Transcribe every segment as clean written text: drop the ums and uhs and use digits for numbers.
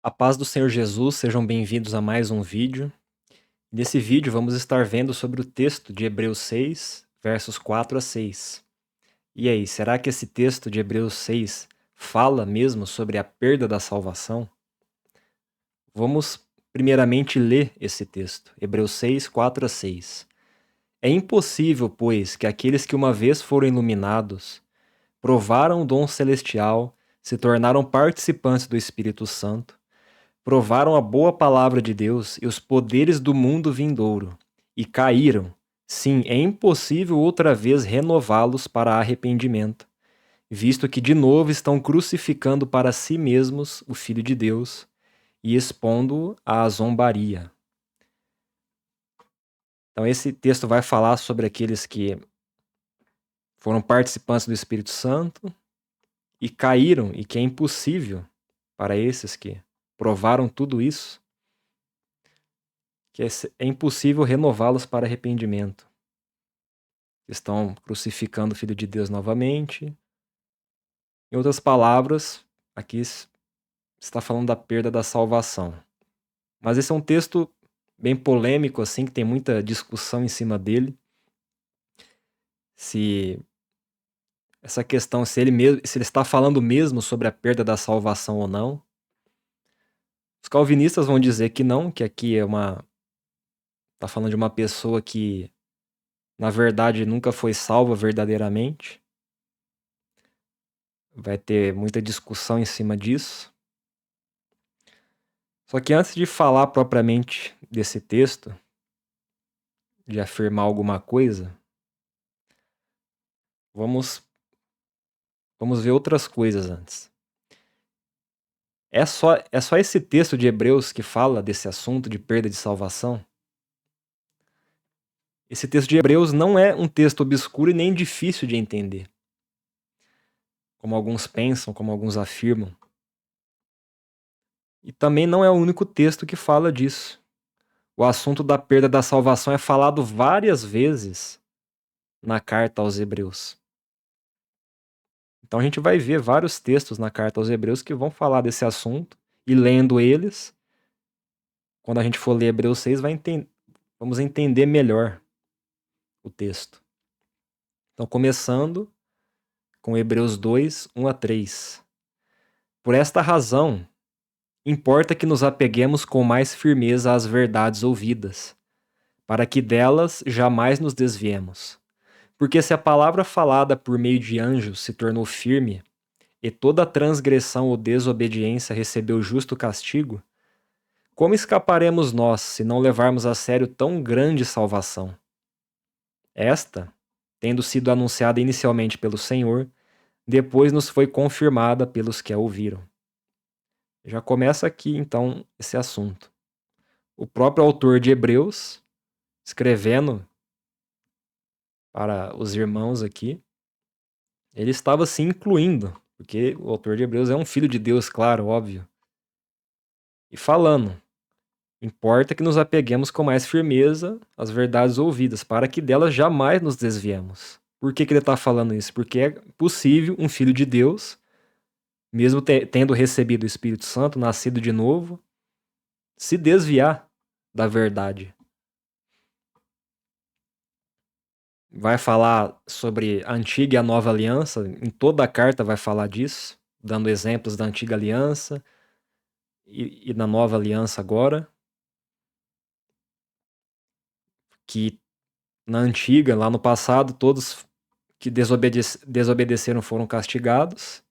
A paz do Senhor Jesus, sejam bem-vindos a mais um vídeo. Nesse vídeo vamos estar vendo sobre o texto de Hebreus 6, versos 4 a 6. E aí, será que esse texto de Hebreus 6 fala mesmo sobre a perda da salvação? Vamos primeiramente ler esse texto, Hebreus 6, 4 a 6. É impossível, pois, que aqueles que uma vez foram iluminados, provaram o dom celestial, se tornaram participantes do Espírito Santo, provaram a boa palavra de Deus e os poderes do mundo vindouro, e caíram. Sim, é impossível outra vez renová-los para arrependimento, visto que de novo estão crucificando para si mesmos o Filho de Deus e expondo-o à zombaria. Então esse texto vai falar sobre aqueles que foram participantes do Espírito Santo e caíram, e que é impossível para esses que provaram tudo isso, que é impossível renová-los para arrependimento. Estão crucificando o Filho de Deus novamente. Em outras palavras, aqui está falando da perda da salvação. Mas esse é um texto bem polêmico, assim, que tem muita discussão em cima dele. Se essa questão, se ele está falando mesmo sobre a perda da salvação ou não. Os calvinistas vão dizer que não, que aqui está falando de uma pessoa que, na verdade, nunca foi salva verdadeiramente. Vai ter muita discussão em cima disso. Só que antes de falar propriamente desse texto, de afirmar alguma coisa, vamos ver outras coisas antes. É só esse texto de Hebreus que fala desse assunto de perda de salvação? Esse texto de Hebreus não é um texto obscuro e nem difícil de entender, como alguns pensam, como alguns afirmam. E também não é o único texto que fala disso. O assunto da perda da salvação é falado várias vezes na carta aos Hebreus. Então a gente vai ver vários textos na carta aos Hebreus que vão falar desse assunto, e lendo eles, quando a gente for ler Hebreus 6, vamos entender melhor o texto. Então, começando com Hebreus 2, 1 a 3. Por esta razão, importa que nos apeguemos com mais firmeza às verdades ouvidas, para que delas jamais nos desviemos. Porque se a palavra falada por meio de anjos se tornou firme, e toda transgressão ou desobediência recebeu justo castigo, como escaparemos nós se não levarmos a sério tão grande salvação? Esta, tendo sido anunciada inicialmente pelo Senhor, depois nos foi confirmada pelos que a ouviram. Já começa aqui, então, esse assunto. O próprio autor de Hebreus, escrevendo para os irmãos aqui, ele estava se incluindo, porque o autor de Hebreus é um filho de Deus, claro, óbvio. E falando, importa que nos apeguemos com mais firmeza às verdades ouvidas, para que delas jamais nos desviemos. Por que ele está falando isso? Porque é possível um filho de Deus, mesmo tendo recebido o Espírito Santo, nascido de novo, se desviar da verdade. Vai falar sobre a antiga e a nova aliança, em toda a carta vai falar disso, dando exemplos da antiga aliança e da nova aliança agora. Que na antiga, lá no passado, todos que desobedeceram foram castigados,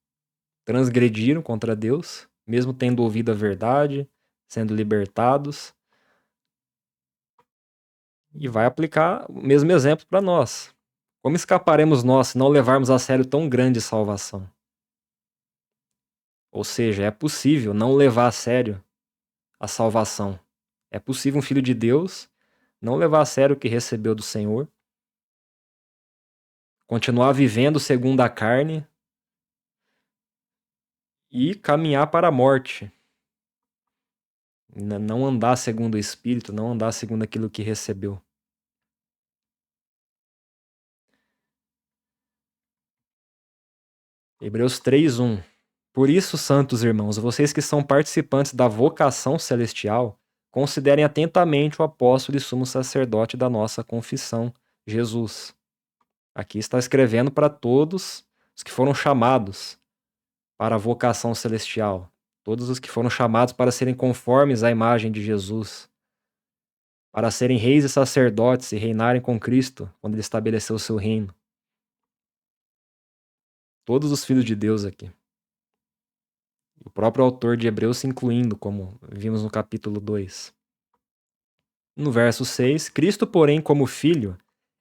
transgrediram contra Deus, mesmo tendo ouvido a verdade, sendo libertados. E vai aplicar o mesmo exemplo para nós. Como escaparemos nós se não levarmos a sério tão grande salvação? Ou seja, é possível não levar a sério a salvação. É possível um filho de Deus não levar a sério o que recebeu do Senhor, continuar vivendo segundo a carne e caminhar para a morte. Não andar segundo o Espírito, não andar segundo aquilo que recebeu. Hebreus 3:1. Por isso, santos irmãos, vocês que são participantes da vocação celestial, considerem atentamente o apóstolo e sumo sacerdote da nossa confissão, Jesus. Aqui está escrevendo para todos os que foram chamados para a vocação celestial, todos os que foram chamados para serem conformes à imagem de Jesus, para serem reis e sacerdotes e reinarem com Cristo quando ele estabeleceu o seu reino. Todos os filhos de Deus aqui. O próprio autor de Hebreus se incluindo, como vimos no capítulo 2. No verso 6, Cristo, porém, como filho,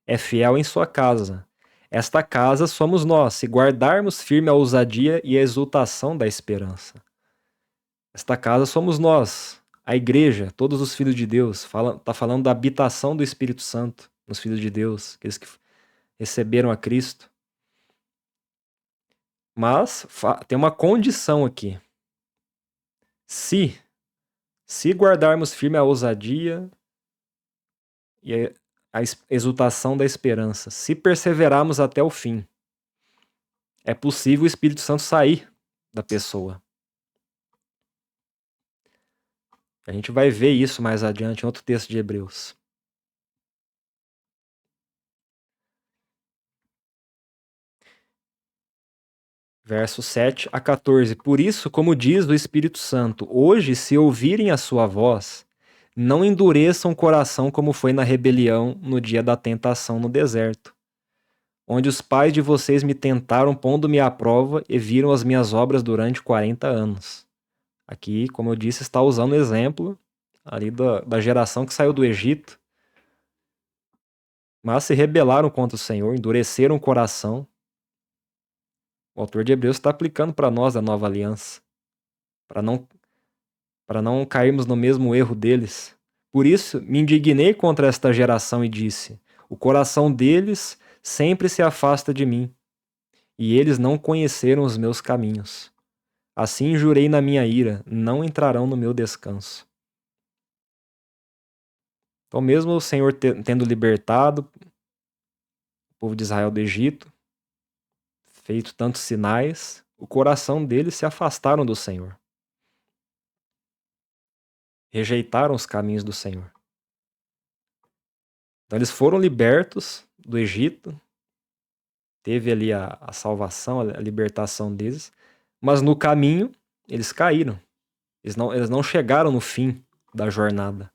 é fiel em sua casa. Esta casa somos nós, se guardarmos firme a ousadia e a exultação da esperança. Esta casa somos nós, a igreja, todos os filhos de Deus. Está falando da habitação do Espírito Santo nos filhos de Deus, aqueles que receberam a Cristo. Mas tem uma condição aqui. Se guardarmos firme a ousadia e a exultação da esperança, se perseverarmos até o fim, é possível o Espírito Santo sair da pessoa. A gente vai ver isso mais adiante em outro texto de Hebreus. Versos 7 a 14. Por isso, como diz o Espírito Santo, hoje, se ouvirem a sua voz, não endureçam o coração como foi na rebelião no dia da tentação no deserto, onde os pais de vocês me tentaram pondo-me à prova e viram as minhas obras durante 40 anos. Aqui, como eu disse, está usando o exemplo ali da geração que saiu do Egito, mas se rebelaram contra o Senhor, endureceram o coração. O autor de Hebreus está aplicando para nós a nova aliança, para não cairmos no mesmo erro deles. Por isso, me indignei contra esta geração e disse: o coração deles sempre se afasta de mim, e eles não conheceram os meus caminhos. Assim jurei na minha ira, não entrarão no meu descanso. Então, mesmo o Senhor tendo libertado o povo de Israel do Egito, feito tantos sinais, o coração deles se afastaram do Senhor. Rejeitaram os caminhos do Senhor. Então eles foram libertos do Egito, teve ali a salvação, a libertação deles, mas no caminho eles caíram. Eles não chegaram no fim da jornada.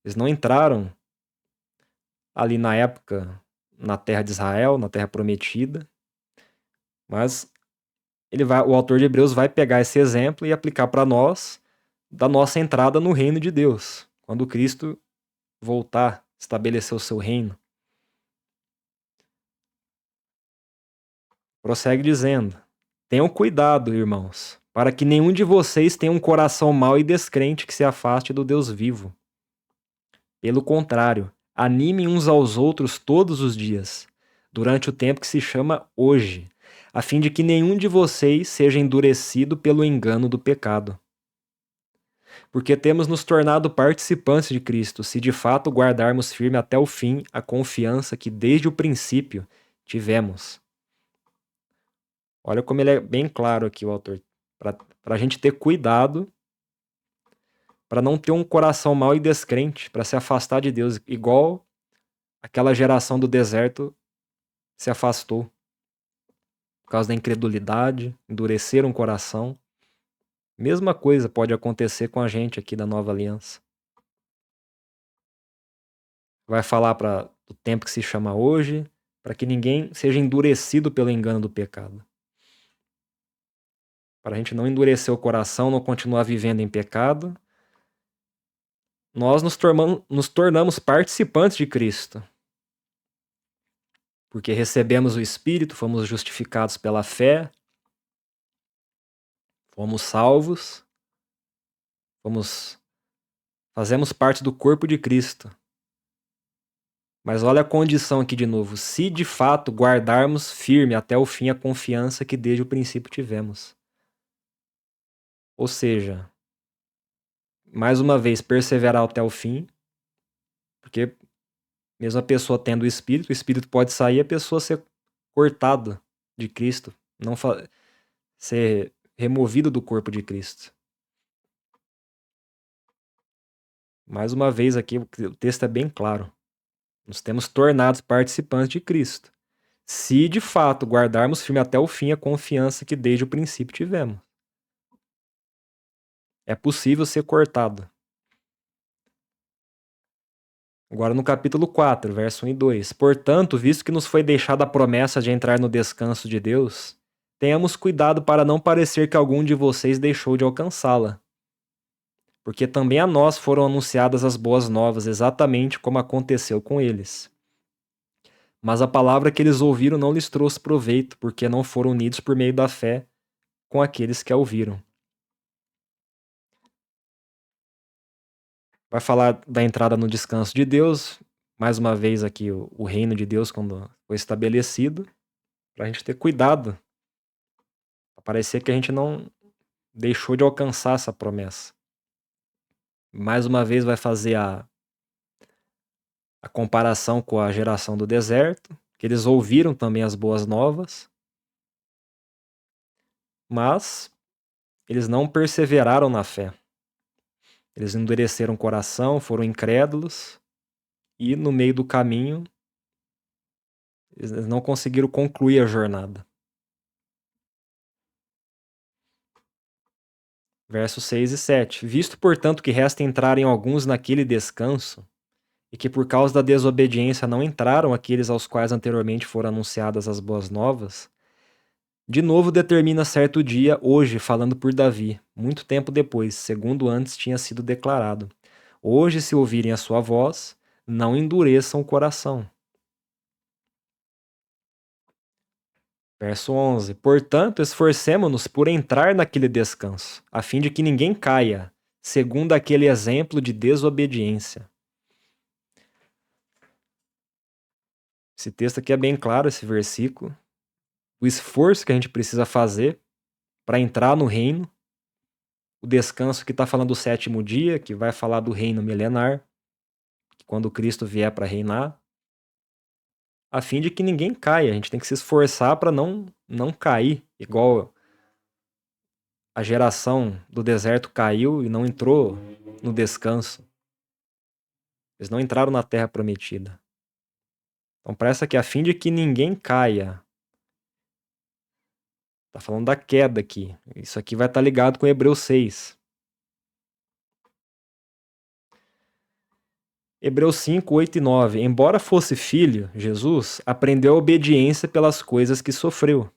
Eles não entraram ali na época na terra de Israel, na terra prometida, mas o autor de Hebreus vai pegar esse exemplo e aplicar para nós da nossa entrada no reino de Deus, quando Cristo voltar, estabelecer o seu reino. Prossegue dizendo: tenham cuidado, irmãos, para que nenhum de vocês tenha um coração mau e descrente que se afaste do Deus vivo. Pelo contrário, animem uns aos outros todos os dias, durante o tempo que se chama hoje, a fim de que nenhum de vocês seja endurecido pelo engano do pecado. Porque temos nos tornado participantes de Cristo, se de fato guardarmos firme até o fim a confiança que desde o princípio tivemos. Olha como ele é bem claro aqui, o autor, para a gente ter cuidado, para não ter um coração mau e descrente, para se afastar de Deus, igual aquela geração do deserto se afastou por causa da incredulidade, endureceram o coração. Mesma coisa pode acontecer com a gente aqui da Nova Aliança. Vai falar do tempo que se chama hoje, para que ninguém seja endurecido pelo engano do pecado. Para a gente não endurecer o coração, não continuar vivendo em pecado, nós nos tornamos participantes de Cristo. Porque recebemos o Espírito, fomos justificados pela fé, fomos salvos, fazemos parte do corpo de Cristo. Mas olha a condição aqui de novo: se de fato guardarmos firme até o fim a confiança que desde o princípio tivemos. Ou seja, mais uma vez, perseverar até o fim, porque mesmo a pessoa tendo o Espírito pode sair e a pessoa ser cortada de Cristo, não ser removido do corpo de Cristo. Mais uma vez aqui, o texto é bem claro. Nos temos tornados participantes de Cristo, se de fato guardarmos firme até o fim a confiança que desde o princípio tivemos. É possível ser cortado. Agora no capítulo 4, verso 1 e 2. Portanto, visto que nos foi deixada a promessa de entrar no descanso de Deus, tenhamos cuidado para não parecer que algum de vocês deixou de alcançá-la. Porque também a nós foram anunciadas as boas novas, exatamente como aconteceu com eles. Mas a palavra que eles ouviram não lhes trouxe proveito, porque não foram unidos por meio da fé com aqueles que a ouviram. Vai falar da entrada no descanso de Deus, mais uma vez aqui o reino de Deus quando foi estabelecido, para a gente ter cuidado, para parecer que a gente não deixou de alcançar essa promessa. Mais uma vez vai fazer a comparação com a geração do deserto, que eles ouviram também as boas novas, mas eles não perseveraram na fé. Eles endureceram o coração, foram incrédulos e no meio do caminho eles não conseguiram concluir a jornada. Versos 6 e 7. Visto, portanto, que resta entrarem alguns naquele descanso, e que por causa da desobediência não entraram aqueles aos quais anteriormente foram anunciadas as boas novas, de novo determina certo dia, hoje, falando por Davi, muito tempo depois, segundo antes tinha sido declarado. Hoje, se ouvirem a sua voz, não endureçam o coração. Verso 11. Portanto, esforcemo-nos por entrar naquele descanso, a fim de que ninguém caia, segundo aquele exemplo de desobediência. Esse texto aqui é bem claro, esse versículo. O esforço que a gente precisa fazer para entrar no reino. O descanso que está falando do sétimo dia, que vai falar do reino milenar, quando Cristo vier para reinar, a fim de que ninguém caia. A gente tem que se esforçar para não cair, igual a geração do deserto caiu e não entrou no descanso. Eles não entraram na terra prometida. Então presta que a fim de que ninguém caia. Tá falando da queda aqui. Isso aqui vai estar ligado com Hebreus 6. Hebreus 5, 8 e 9. Embora fosse filho, Jesus aprendeu a obediência pelas coisas que sofreu.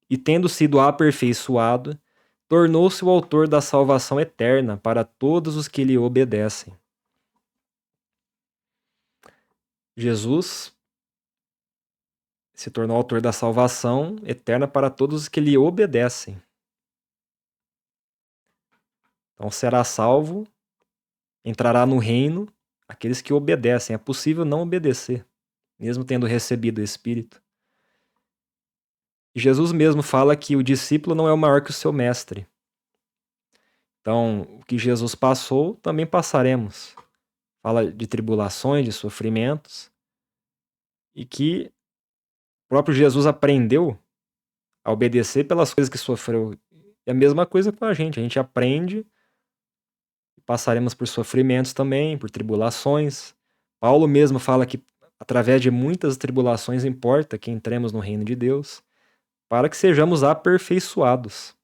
E tendo sido aperfeiçoado, tornou-se o autor da salvação eterna para todos os que lhe obedecem. Jesus se tornou autor da salvação eterna para todos os que lhe obedecem. Então será salvo, entrará no reino aqueles que obedecem. É possível não obedecer, mesmo tendo recebido o Espírito. E Jesus mesmo fala que o discípulo não é maior que o seu mestre. Então, o que Jesus passou, também passaremos. Fala de tribulações, de sofrimentos, e que o próprio Jesus aprendeu a obedecer pelas coisas que sofreu. É a mesma coisa com a gente aprende, passaremos por sofrimentos também, por tribulações. Paulo mesmo fala que através de muitas tribulações importa que entremos no reino de Deus, para que sejamos aperfeiçoados,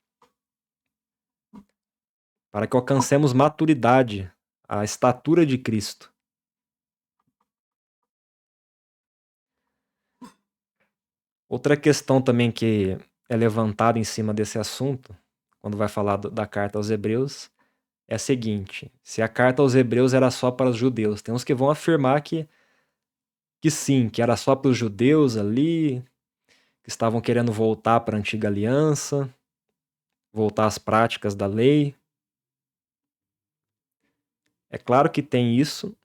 para que alcancemos maturidade, a estatura de Cristo. Outra questão também que é levantada em cima desse assunto, quando vai falar da carta aos Hebreus, é a seguinte: se a carta aos Hebreus era só para os judeus, tem uns que vão afirmar que sim, que era só para os judeus ali, que estavam querendo voltar para a antiga aliança, voltar às práticas da lei. É claro que tem isso,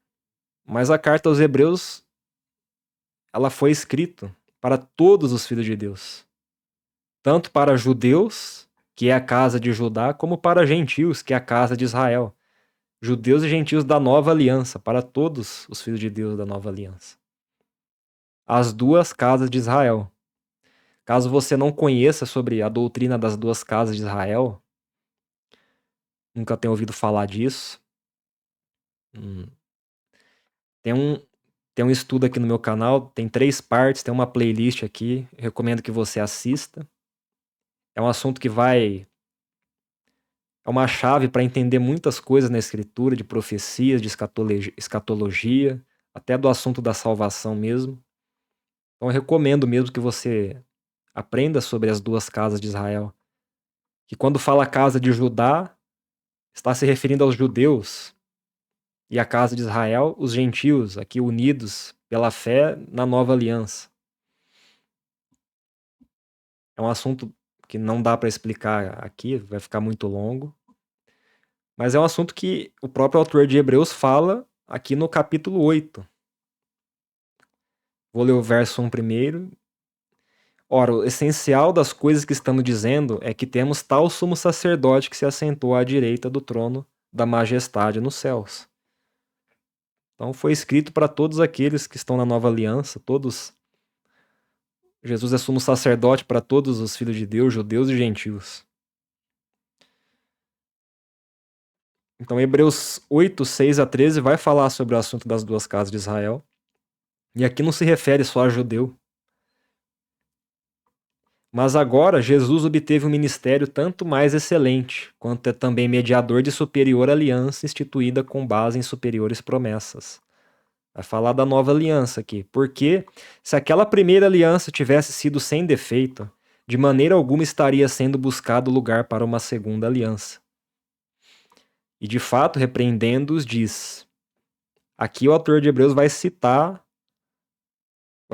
mas a carta aos Hebreus, ela foi escrita para todos os filhos de Deus. Tanto para judeus, que é a casa de Judá, como para gentios, que é a casa de Israel. Judeus e gentios da nova aliança, para todos os filhos de Deus da nova aliança. As duas casas de Israel. Caso você não conheça sobre a doutrina das duas casas de Israel, nunca tenha ouvido falar disso, hum, tem um, tem um estudo aqui no meu canal, tem 3 partes, tem uma playlist aqui, recomendo que você assista. É um assunto que é uma chave para entender muitas coisas na escritura, de profecias, de escatologia, até do assunto da salvação mesmo. Então eu recomendo mesmo que você aprenda sobre as duas casas de Israel. Que quando fala casa de Judá, está se referindo aos judeus, e a casa de Israel, os gentios, aqui unidos pela fé na nova aliança. É um assunto que não dá para explicar aqui, vai ficar muito longo. Mas é um assunto que o próprio autor de Hebreus fala aqui no capítulo 8. Vou ler o verso 1 primeiro. Ora, o essencial das coisas que estamos dizendo é que temos tal sumo sacerdote que se assentou à direita do trono da majestade nos céus. Então foi escrito para todos aqueles que estão na nova aliança, todos. Jesus é sumo sacerdote para todos os filhos de Deus, judeus e gentios. Então Hebreus 8, 6 a 13 vai falar sobre o assunto das duas casas de Israel. E aqui não se refere só a judeu. Mas agora Jesus obteve um ministério tanto mais excelente, quanto é também mediador de superior aliança instituída com base em superiores promessas. Vai falar da nova aliança aqui. Porque se aquela primeira aliança tivesse sido sem defeito, de maneira alguma estaria sendo buscado lugar para uma segunda aliança. E de fato, repreendendo-os, diz. Aqui o autor de Hebreus vai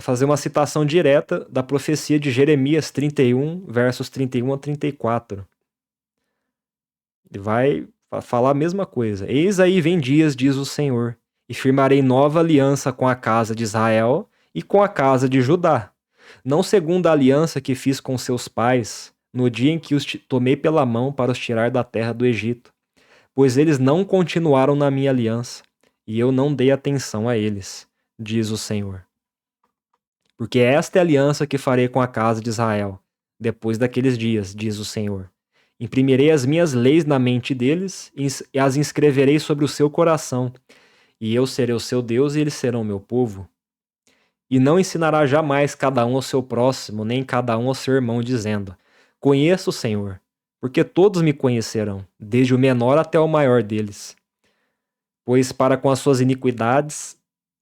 fazer uma citação direta da profecia de Jeremias 31, versos 31 a 34. Ele vai falar a mesma coisa. Eis aí vem dias, diz o Senhor, e firmarei nova aliança com a casa de Israel e com a casa de Judá. Não segundo a aliança que fiz com seus pais, no dia em que os tomei pela mão para os tirar da terra do Egito, pois eles não continuaram na minha aliança, e eu não dei atenção a eles, diz o Senhor. Porque esta é a aliança que farei com a casa de Israel, depois daqueles dias, diz o Senhor. Imprimirei as minhas leis na mente deles e as inscreverei sobre o seu coração, e eu serei o seu Deus e eles serão o meu povo. E não ensinará jamais cada um ao seu próximo, nem cada um ao seu irmão, dizendo: Conheço o Senhor, porque todos me conhecerão, desde o menor até o maior deles. Pois para com as suas iniquidades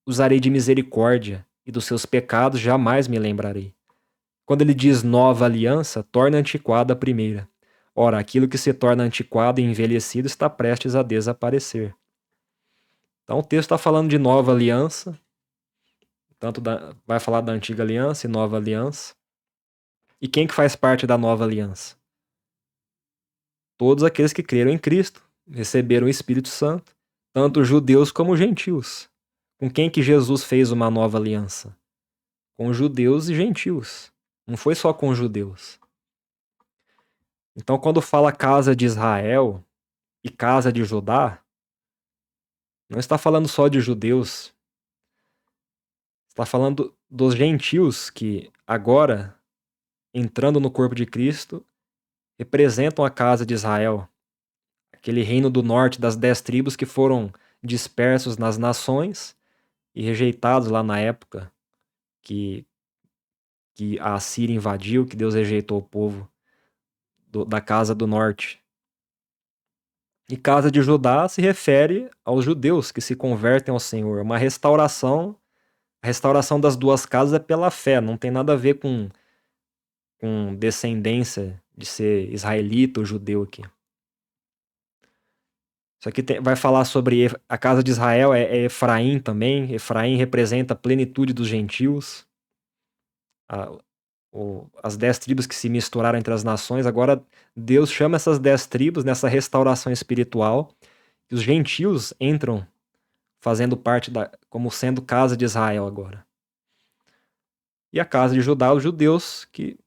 usarei de misericórdia, e dos seus pecados jamais me lembrarei. Quando ele diz nova aliança, torna antiquada a primeira. Ora, aquilo que se torna antiquado e envelhecido está prestes a desaparecer. Então o texto está falando de nova aliança, vai falar da antiga aliança e nova aliança. E quem que faz parte da nova aliança? Todos aqueles que creram em Cristo, receberam o Espírito Santo, tanto judeus como gentios. Com quem que Jesus fez uma nova aliança? Com judeus e gentios. Não foi só com judeus. Então, quando fala casa de Israel e casa de Judá, não está falando só de judeus. Está falando dos gentios que agora, entrando no corpo de Cristo, representam a casa de Israel. Aquele reino do norte das 10 tribos que foram dispersos nas nações e rejeitados lá na época que a Assíria invadiu, que Deus rejeitou o povo da casa do norte. E casa de Judá se refere aos judeus que se convertem ao Senhor. Uma restauração. A restauração das duas casas é pela fé, não tem nada a ver com descendência de ser israelita ou judeu aqui. Isso aqui vai falar sobre a casa de Israel, é Efraim também. Efraim representa a plenitude dos gentios. As 10 tribos que se misturaram entre as nações. Agora Deus chama essas 10 tribos nessa restauração espiritual. E os gentios entram fazendo parte como sendo casa de Israel agora. E a casa de Judá, os judeus que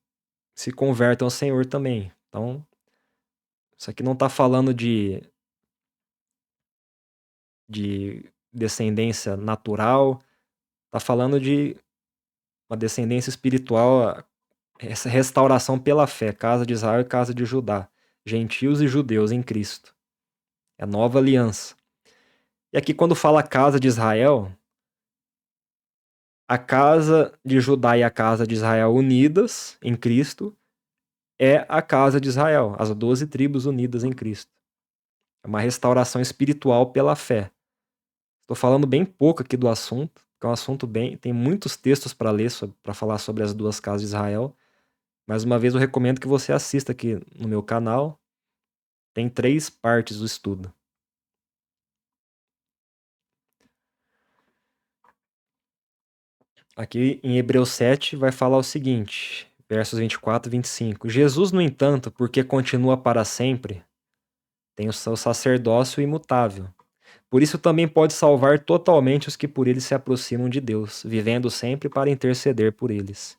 se convertem ao Senhor também. Então, isso aqui não está falando de descendência natural, está falando de uma descendência espiritual essa restauração pela fé, casa de Israel e casa de Judá, gentios e judeus em Cristo. É a nova aliança. E aqui quando fala casa de Israel, a casa de Judá e a casa de Israel unidas em Cristo é a casa de Israel, as 12 tribos unidas em Cristo. É uma restauração espiritual pela fé. Estou falando bem pouco aqui do assunto, porque é um assunto bem... Tem muitos textos para ler, para falar sobre as duas casas de Israel. Mais uma vez eu recomendo que você assista aqui no meu canal. Tem 3 partes do estudo. Aqui em Hebreus 7 vai falar o seguinte, versos 24 e 25. Jesus, no entanto, porque continua para sempre, tem o seu sacerdócio imutável. Por isso também pode salvar totalmente os que por ele se aproximam de Deus, vivendo sempre para interceder por eles.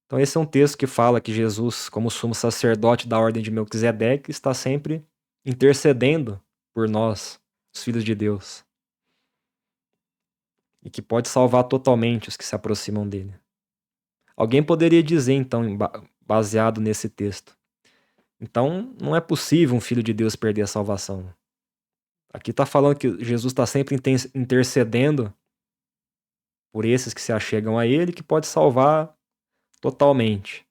Então esse é um texto que fala que Jesus, como sumo sacerdote da ordem de Melquisedeque, está sempre intercedendo por nós, os filhos de Deus. E que pode salvar totalmente os que se aproximam dele. Alguém poderia dizer, então, baseado nesse texto, então não é possível um filho de Deus perder a salvação. Aqui está falando que Jesus está sempre intercedendo por esses que se achegam a ele, que pode salvar totalmente.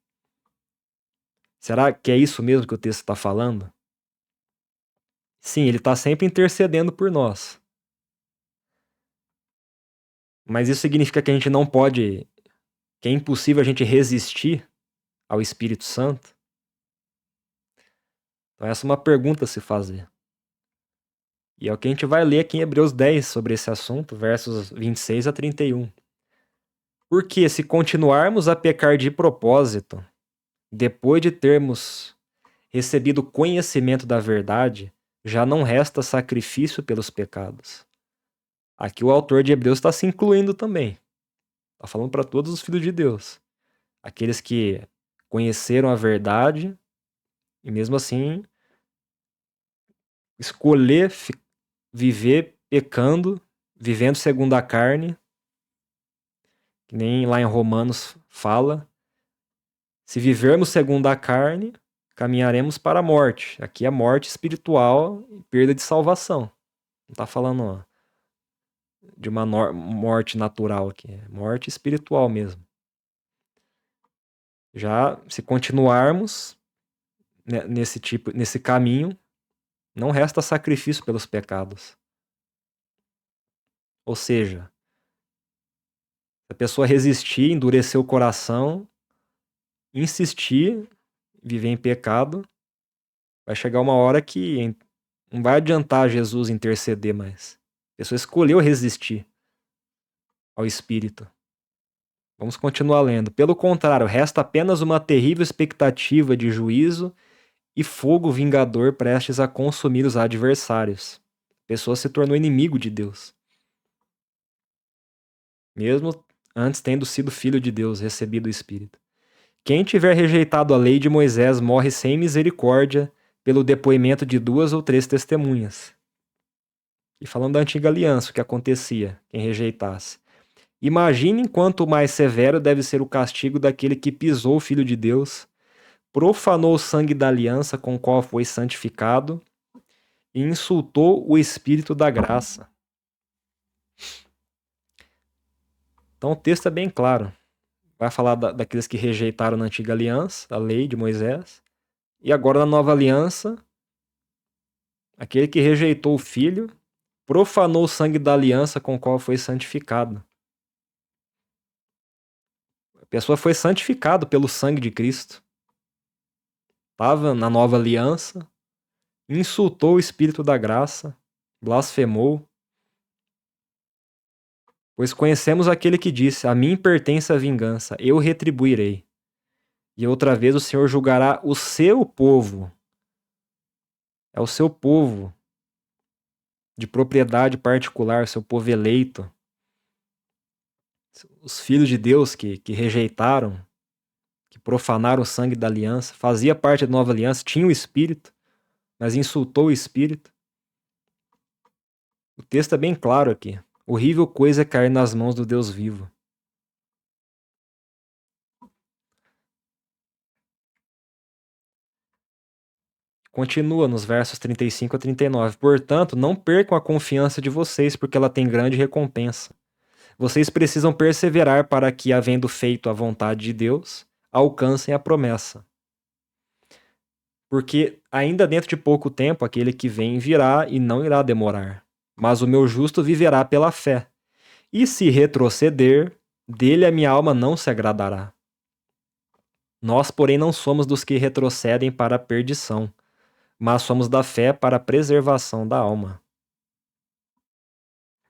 Será que é isso mesmo que o texto está falando? Sim, ele está sempre intercedendo por nós. Mas isso significa que a gente não pode, que é impossível a gente resistir ao Espírito Santo? Então essa é uma pergunta a se fazer. E é o que a gente vai ler aqui em Hebreus 10 sobre esse assunto, versos 26 a 31. Porque se continuarmos a pecar de propósito, depois de termos recebido conhecimento da verdade, já não resta sacrifício pelos pecados. Aqui o autor de Hebreus está se incluindo também. Está falando para todos os filhos de Deus. Aqueles que conheceram a verdade e mesmo assim escolher viver pecando, vivendo segundo a carne, que nem lá em Romanos fala. Se vivermos segundo a carne, caminharemos para a morte. Aqui é morte espiritual e perda de salvação. Não está falando de uma morte natural aqui, é morte espiritual mesmo. Já se continuarmos nesse caminho, não resta sacrifício pelos pecados. Ou seja, se a pessoa resistir, endurecer o coração, insistir, viver em pecado, vai chegar uma hora que não vai adiantar Jesus interceder mais. A pessoa escolheu resistir ao Espírito. Vamos continuar lendo. Pelo contrário, resta apenas uma terrível expectativa de juízo e fogo vingador prestes a consumir os adversários. A pessoa se tornou inimigo de Deus. Mesmo antes tendo sido filho de Deus, recebido o Espírito. Quem tiver rejeitado a lei de Moisés morre sem misericórdia pelo depoimento de 2 ou 3 testemunhas. E falando da antiga aliança, o que acontecia, quem rejeitasse. Imaginem quanto mais severo deve ser o castigo daquele que pisou o Filho de Deus, profanou o sangue da aliança com o qual foi santificado e insultou o Espírito da graça. Então o texto é bem claro. Vai falar daqueles que rejeitaram na antiga aliança, a lei de Moisés, e agora na nova aliança, aquele que rejeitou o Filho, profanou o sangue da aliança com o qual foi santificado. A pessoa foi santificada pelo sangue de Cristo. Estava na nova aliança, insultou o Espírito da graça, blasfemou. Pois conhecemos aquele que disse: a mim pertence a vingança, eu retribuirei. E outra vez o Senhor julgará o seu povo. É o seu povo de propriedade particular, o seu povo eleito. Os filhos de Deus que rejeitaram, que profanaram o sangue da aliança, fazia parte da nova aliança, tinha o Espírito, mas insultou o Espírito. O texto é bem claro aqui. Horrível coisa é cair nas mãos do Deus vivo. continua nos versos 35 a 39. Portanto, não percam a confiança de vocês, porque ela tem grande recompensa. Vocês precisam perseverar para que, havendo feito a vontade de Deus, alcancem a promessa. Porque ainda dentro de pouco tempo aquele que vem virá e não irá demorar. Mas o meu justo viverá pela fé. E se retroceder, dele a minha alma não se agradará. Nós, porém, não somos dos que retrocedem para a perdição, mas somos da fé para a preservação da alma.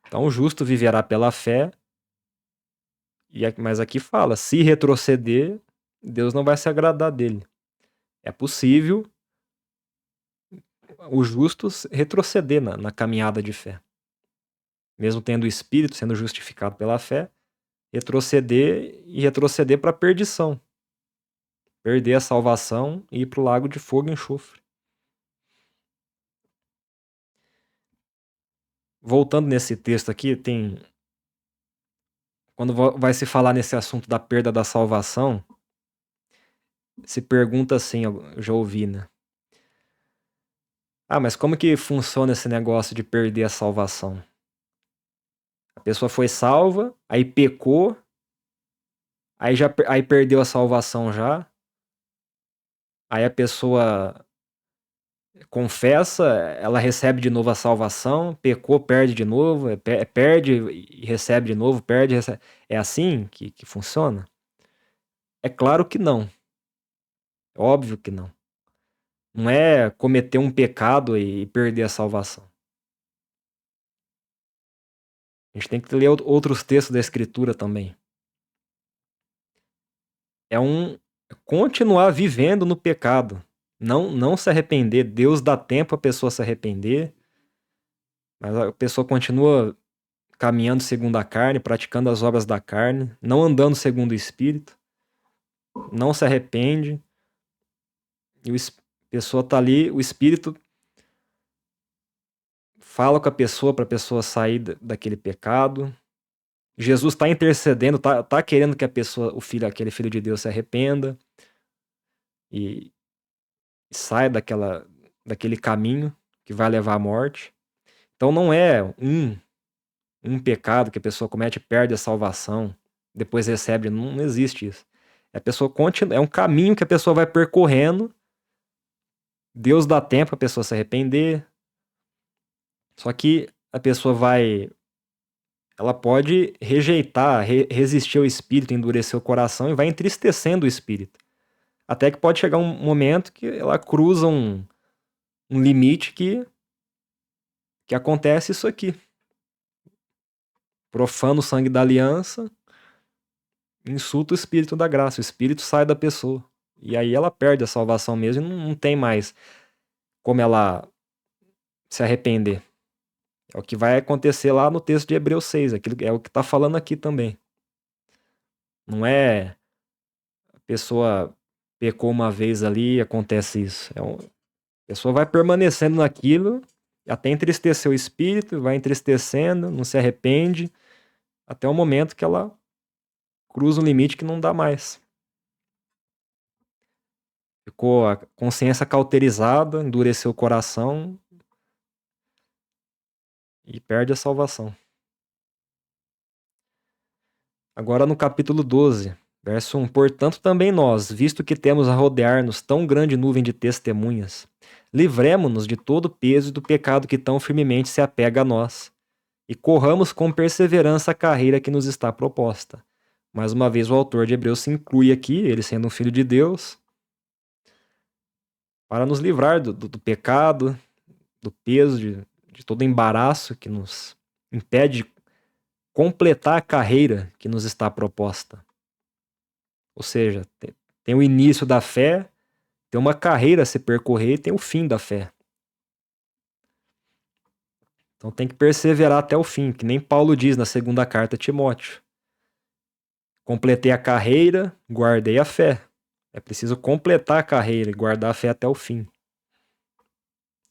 Então o justo viverá pela fé, mas aqui fala, se retroceder, Deus não vai se agradar dele. É possível o justo retroceder na caminhada de fé. Mesmo tendo o Espírito, sendo justificado pela fé, retroceder para a perdição. Perder a salvação e ir para o lago de fogo e enxofre. Voltando nesse texto aqui, quando vai se falar nesse assunto da perda da salvação, se pergunta assim, eu já ouvi, né? Ah, mas como que funciona esse negócio de perder a salvação? A pessoa foi salva, aí pecou, aí perdeu a salvação já. Aí a pessoa confessa, ela recebe de novo a salvação, pecou, perde de novo, perde e recebe de novo, perde e recebe. É assim que funciona? É claro que não. É óbvio que não. Não é cometer um pecado e perder a salvação. A gente tem que ler outros textos da Escritura também. É continuar vivendo no pecado. Não se arrepender. Deus dá tempo a pessoa se arrepender, mas a pessoa continua caminhando segundo a carne, praticando as obras da carne, não andando segundo o Espírito, não se arrepende, e a pessoa está ali, o Espírito fala com a pessoa para a pessoa sair daquele pecado. Jesus está intercedendo, tá querendo que a pessoa, aquele filho de Deus se arrependa e saia daquele caminho que vai levar à morte. Então não é um pecado que a pessoa comete e perde a salvação, depois recebe, não existe isso. A pessoa é um caminho que a pessoa vai percorrendo. Deus dá tempo a pessoa se arrepender. Só que a pessoa ela pode rejeitar, resistir ao espírito, endurecer o coração e vai entristecendo o espírito. Até que pode chegar um momento que ela cruza um limite que acontece isso aqui. Profana o sangue da aliança, insulta o espírito da graça, o espírito sai da pessoa. E aí ela perde a salvação mesmo e não tem mais como ela se arrepender. É o que vai acontecer lá no texto de Hebreus 6, é o que está falando aqui também. Não é a pessoa pecou uma vez ali e acontece isso. A pessoa vai permanecendo naquilo, até entristecer o espírito, vai entristecendo, não se arrepende, até o momento que ela cruza um limite que não dá mais. Ficou a consciência cauterizada, endureceu o coração e perde a salvação. Agora no capítulo 12, verso 1. Portanto também nós, visto que temos a rodear-nos tão grande nuvem de testemunhas, livremo-nos de todo o peso e do pecado que tão firmemente se apega a nós, e corramos com perseverança a carreira que nos está proposta. Mais uma vez o autor de Hebreus se inclui aqui, ele sendo um filho de Deus, para nos livrar do pecado, do peso, de todo embaraço que nos impede de completar a carreira que nos está proposta. Ou seja, tem o início da fé, tem uma carreira a se percorrer e tem o fim da fé. Então tem que perseverar até o fim, que nem Paulo diz na segunda carta a Timóteo. Completei a carreira, guardei a fé. É preciso completar a carreira e guardar a fé até o fim.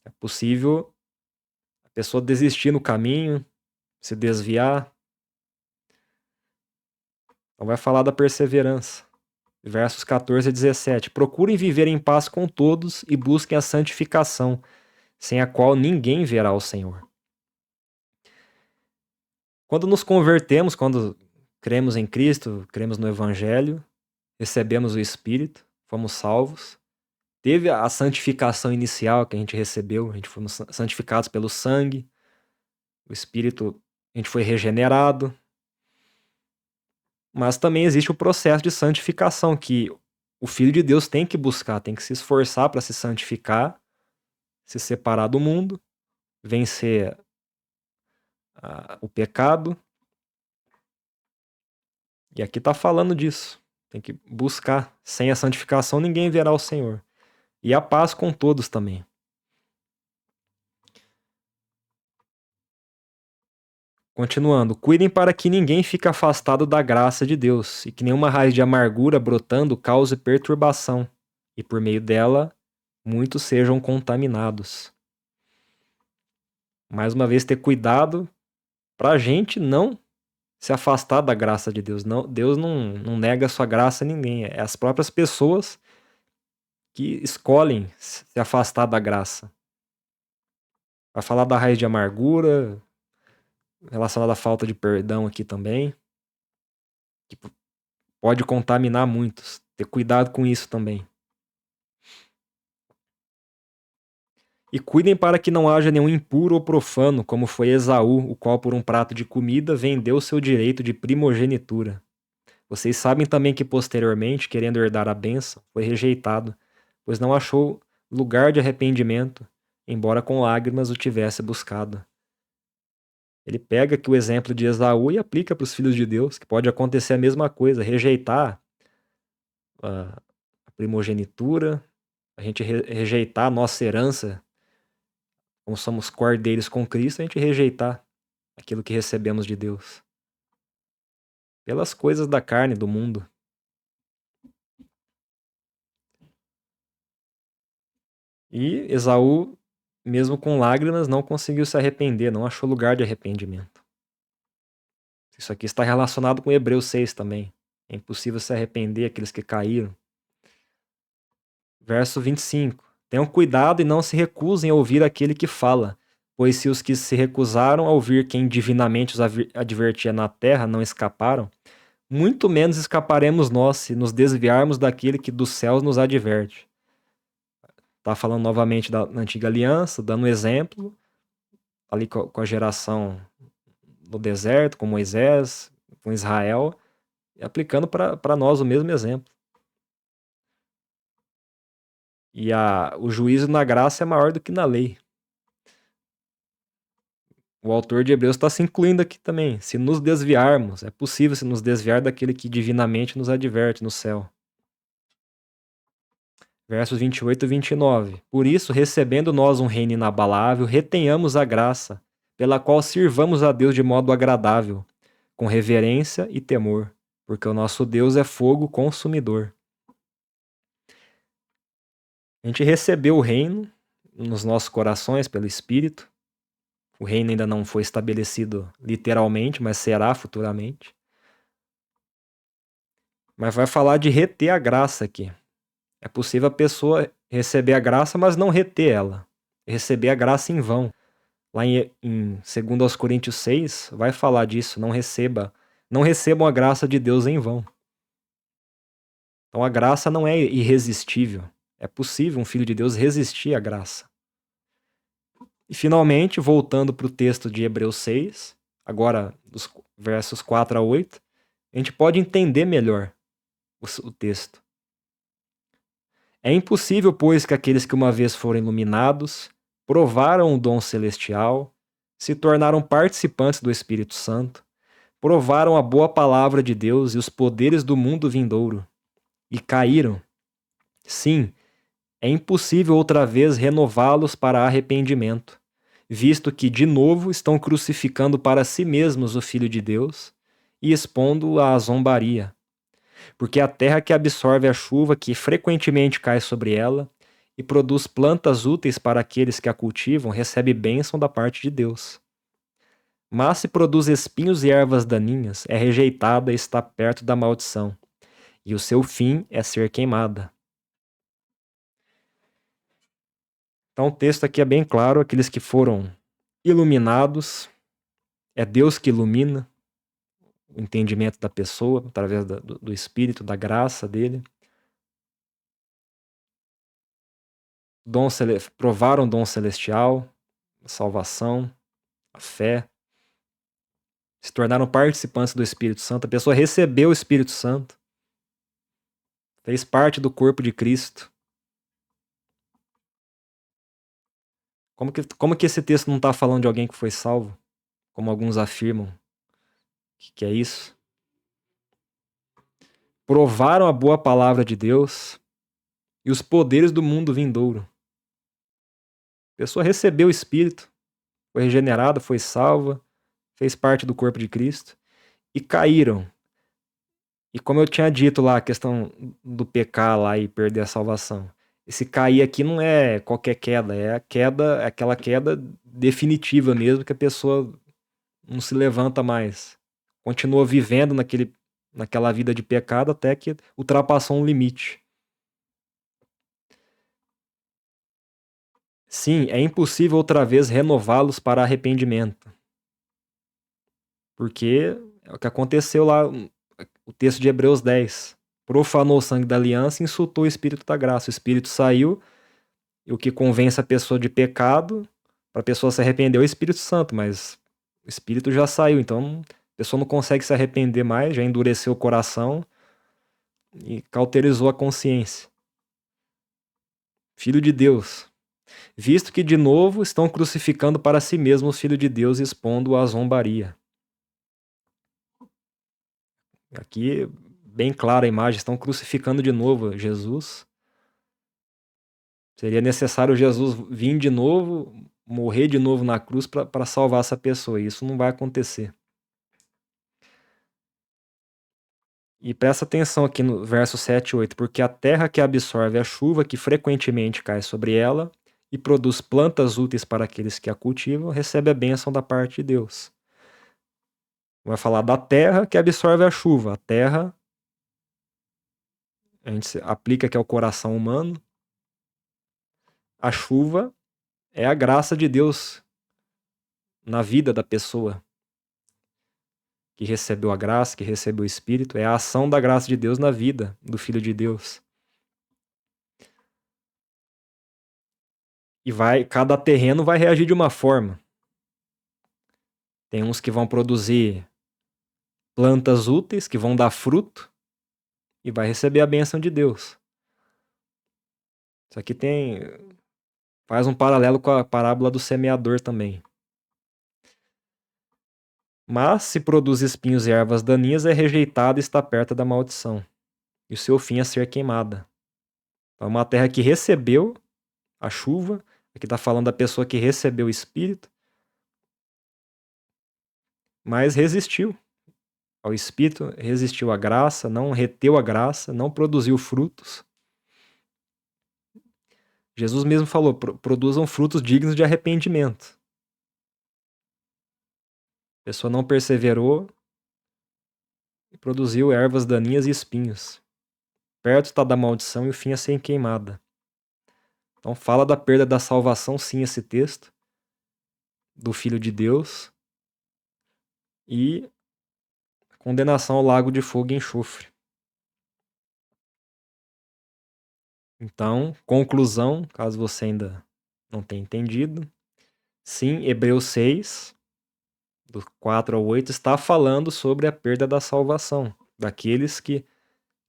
É possível a pessoa desistir no caminho, se desviar. Então vai falar da perseverança. versos 14 a 17. Procurem viver em paz com todos e busquem a santificação, sem a qual ninguém verá o Senhor. Quando nos convertemos, quando cremos em Cristo, cremos no Evangelho, recebemos o Espírito, fomos salvos, teve a santificação inicial que a gente recebeu, a gente fomos santificados pelo sangue, o Espírito, a gente foi regenerado, mas também existe o processo de santificação que o Filho de Deus tem que buscar, tem que se esforçar para se santificar, se separar do mundo, vencer o pecado. E aqui está falando disso. Tem que buscar. Sem a santificação, ninguém verá o Senhor. E a paz com todos também. Continuando. Cuidem para que ninguém fique afastado da graça de Deus, e que nenhuma raiz de amargura brotando cause perturbação, e por meio dela, muitos sejam contaminados. Mais uma vez, ter cuidado para a gente não se afastar da graça de Deus. Não, Deus não nega a sua graça a ninguém. É as próprias pessoas que escolhem se afastar da graça. Vai falar da raiz de amargura, relacionada à falta de perdão aqui também, que pode contaminar muitos. Ter cuidado com isso também. E cuidem para que não haja nenhum impuro ou profano, como foi Esaú, o qual por um prato de comida vendeu seu direito de primogenitura. Vocês sabem também que posteriormente, querendo herdar a bênção, foi rejeitado, pois não achou lugar de arrependimento, embora com lágrimas o tivesse buscado. Ele pega aqui o exemplo de Esaú e aplica para os filhos de Deus, que pode acontecer a mesma coisa, rejeitar a primogenitura, a gente rejeitar a nossa herança, como somos cordeiros com Cristo, a gente rejeitar aquilo que recebemos de Deus. Pelas coisas da carne, do mundo. E Esaú, mesmo com lágrimas, não conseguiu se arrepender, não achou lugar de arrependimento. Isso aqui está relacionado com Hebreus 6 também. É impossível se arrepender aqueles que caíram. Verso 25. Tenham cuidado e não se recusem a ouvir aquele que fala, pois se os que se recusaram a ouvir quem divinamente os advertia na terra não escaparam, muito menos escaparemos nós se nos desviarmos daquele que dos céus nos adverte. Está falando novamente da antiga aliança, dando exemplo, ali com a geração no deserto, com Moisés, com Israel, e aplicando para nós o mesmo exemplo. E o juízo na graça é maior do que na lei. O autor de Hebreus está se incluindo aqui também. Se nos desviarmos, é possível se nos desviar daquele que divinamente nos adverte no céu. Versos 28 e 29. Por isso, recebendo nós um reino inabalável, retenhamos a graça, pela qual sirvamos a Deus de modo agradável, com reverência e temor, porque o nosso Deus é fogo consumidor. A gente recebeu o reino nos nossos corações pelo Espírito. O reino ainda não foi estabelecido literalmente, mas será futuramente. Mas vai falar de reter a graça aqui. É possível a pessoa receber a graça, mas não reter ela. Receber a graça em vão. Lá em 2 Coríntios 6, vai falar disso. Não recebam a graça de Deus em vão. Então a graça não é irresistível. É possível um filho de Deus resistir à graça. E finalmente, voltando para o texto de Hebreus 6, agora dos versos 4 a 8, a gente pode entender melhor o texto. É impossível, pois, que aqueles que uma vez foram iluminados, provaram o dom celestial, se tornaram participantes do Espírito Santo, provaram a boa palavra de Deus e os poderes do mundo vindouro, e caíram. Sim, é impossível outra vez renová-los para arrependimento, visto que de novo estão crucificando para si mesmos o Filho de Deus e expondo-o à zombaria. Porque a terra que absorve a chuva que frequentemente cai sobre ela e produz plantas úteis para aqueles que a cultivam recebe bênção da parte de Deus. Mas se produz espinhos e ervas daninhas, é rejeitada e está perto da maldição. e o seu fim é ser queimada. Então o texto aqui é bem claro, aqueles que foram iluminados, é Deus que ilumina o entendimento da pessoa, através do Espírito, da graça dele. Provaram o dom celestial, a salvação, a fé, se tornaram participantes do Espírito Santo, a pessoa recebeu o Espírito Santo, fez parte do corpo de Cristo. Como que esse texto não está falando de alguém que foi salvo? Como alguns afirmam que é isso? Provaram a boa palavra de Deus e os poderes do mundo vindouro. A pessoa recebeu o Espírito, foi regenerada, foi salva, fez parte do corpo de Cristo e caíram. E como eu tinha dito lá, a questão do pecar lá e perder a salvação. Esse cair aqui não é qualquer queda, é aquela queda definitiva mesmo, que a pessoa não se levanta mais. Continua vivendo naquela vida de pecado até que ultrapassou um limite. Sim, é impossível outra vez renová-los para arrependimento. Porque é o que aconteceu lá, o texto de Hebreus 10. Profanou o sangue da aliança e insultou o Espírito da graça. O Espírito saiu, e o que convence a pessoa de pecado, para a pessoa se arrepender, é o Espírito Santo, mas o Espírito já saiu, então a pessoa não consegue se arrepender mais, já endureceu o coração e cauterizou a consciência. Filho de Deus. Visto que de novo estão crucificando para si mesmos o Filho de Deus, expondo-o à zombaria. Aqui, bem clara a imagem, estão crucificando de novo Jesus. Seria necessário Jesus vir de novo, morrer de novo na cruz para salvar essa pessoa. E isso não vai acontecer. E presta atenção aqui no verso 7 e 8. Porque a terra que absorve a chuva que frequentemente cai sobre ela e produz plantas úteis para aqueles que a cultivam, recebe a bênção da parte de Deus. Vai falar da terra que absorve a chuva. A terra, a gente aplica aqui ao coração humano. A chuva é a graça de Deus na vida da pessoa que recebeu a graça, que recebeu o Espírito. É a ação da graça de Deus na vida do Filho de Deus. E cada terreno vai reagir de uma forma. Tem uns que vão produzir plantas úteis, que vão dar fruto, e vai receber a bênção de Deus. Isso aqui faz um paralelo com a parábola do semeador também. Mas, se produz espinhos e ervas daninhas, é rejeitado e está perto da maldição. E o seu fim é ser queimada. Então, é uma terra que recebeu a chuva. Aqui está falando da pessoa que recebeu o Espírito, mas resistiu ao Espírito, resistiu à graça, não reteu a graça, não produziu frutos. Jesus mesmo falou, produzam frutos dignos de arrependimento. A pessoa não perseverou e produziu ervas daninhas e espinhos. Perto está da maldição e o fim é ser queimada. Então fala da perda da salvação, sim, esse texto, do Filho de Deus, e condenação ao lago de fogo e enxofre. Então, conclusão, caso você ainda não tenha entendido, sim, Hebreus 6, do 4 ao 8, está falando sobre a perda da salvação, daqueles que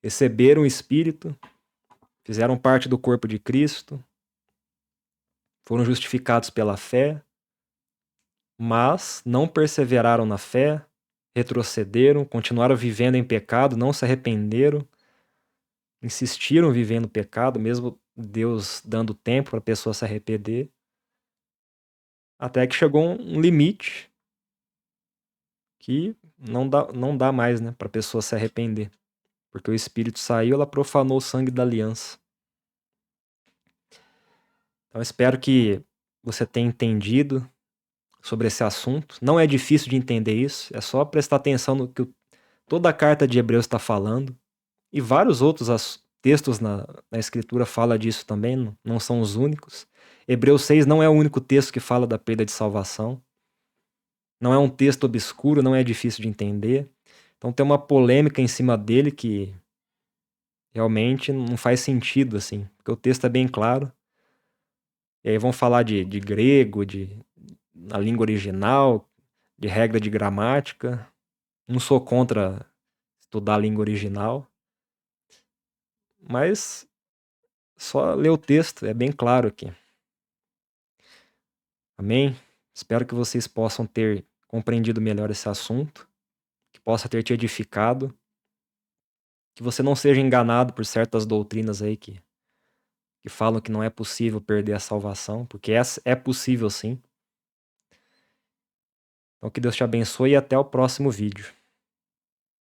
receberam o Espírito, fizeram parte do corpo de Cristo, foram justificados pela fé, mas não perseveraram na fé, retrocederam, continuaram vivendo em pecado, não se arrependeram, insistiram vivendo no pecado, mesmo Deus dando tempo para a pessoa se arrepender, até que chegou um limite que não dá mais, né, para a pessoa se arrepender. Porque o Espírito saiu, ela profanou o sangue da aliança. Então, espero que você tenha entendido sobre esse assunto. Não é difícil de entender isso, é só prestar atenção no que toda a carta de Hebreus está falando. E vários outros textos na Escritura fala disso também, não são os únicos. Hebreus 6 não é o único texto que fala da perda de salvação. Não é um texto obscuro, não é difícil de entender. Então tem uma polêmica em cima dele que realmente não faz sentido, assim, porque o texto é bem claro. E aí vão falar de grego, na língua original, de regra de gramática. Não sou contra estudar a língua original, mas só ler o texto, é bem claro aqui. Amém? Espero que vocês possam ter compreendido melhor esse assunto, que possa ter te edificado, que você não seja enganado por certas doutrinas aí que falam que não é possível perder a salvação, porque é possível sim. Então que Deus te abençoe e até o próximo vídeo.